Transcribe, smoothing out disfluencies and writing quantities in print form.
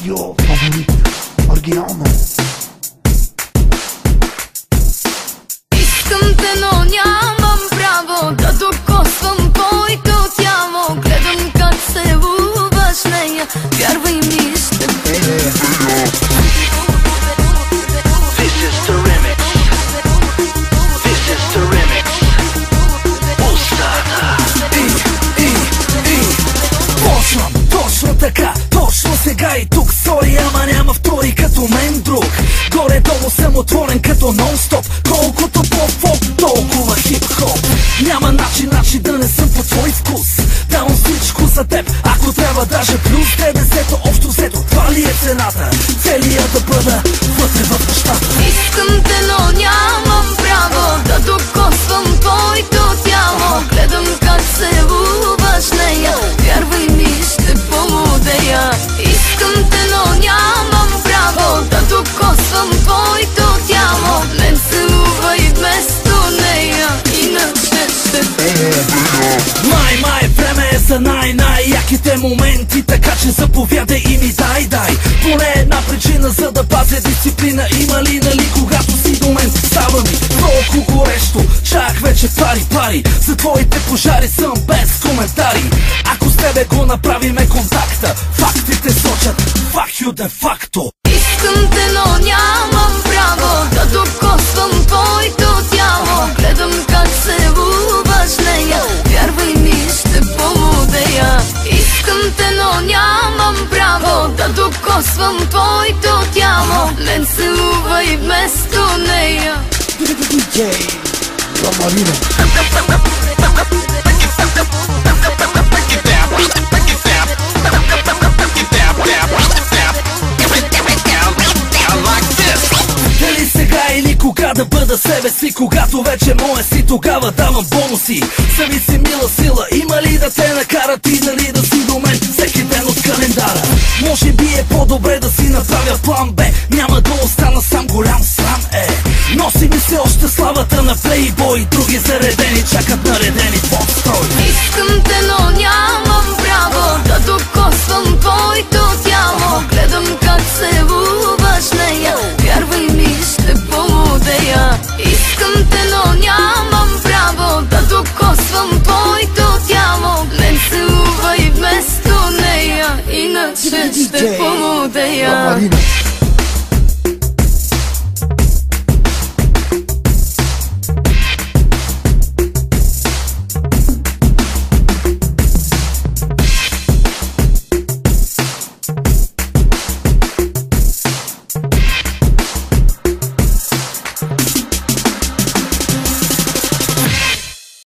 радио фаворит. Оригинално. Искам те, но нямам право да докосвам твоето тяло. Гледам как се луваш нея, вярвай ми, ще бъде. This is the remix. This is the remix. Пустата. Почвам точно така, точно сега и тук. Сори, ама няма втори като мен друг. Горе-долу съм отворен като нон-стоп. Колкото по-фоп, толкова хип-хоп. Няма начин да не съм по твой вкус. Давам всичко за теб, ако трябва даже плюс 90-то общо взето. Това ли е цената? Целият да бъда вътре в нещата. Искам те, но нямам право да докосвам твоето тяло. Гледам как се луваш нея, вярвай ми, ще полудея. Искам те, но нямам право да докосвам твоето тяло. Мен се лува и вместо нея, иначе ще Май, време е за най-яките моменти, така че заповядай и ми дай поне една причина, за да пазя дисциплина. Има ли, нали, когато си до мен? Става ми толкова горещо, чак вече пари. За твоите пожари съм без коментари. Ако с тебе го направиме контакта, фактите сочат fuck you de facto. Искам те, но нямам право да докосвам твоето тяло. Гледам как се луваш нея, вярвай ми, ще полудея. Искам те, но нямам право да докосвам твоето тяло. Мен се лува и вместо нея. DJ Ламарино. Дали сега или кога да бъда себе си? Когато вече моя си, тогава давам бонуси. Зависи мила сила, има ли да те накарат и дали да си до мен всеки ден от календара. Може би е по-добре да си направя план Б. Няма да остана сам, голям срам е. Носи ми се още славата на плейбой. Други заредени чакат наредени подстрой. Искам те, но нямам право да докосвам твоето тяло. Гледам как се луваш нея, вярвай ми, ще полудея. Искам те, но нямам право да докосвам твоето тяло. Мен се лува и вместо нея, иначе ще полудея.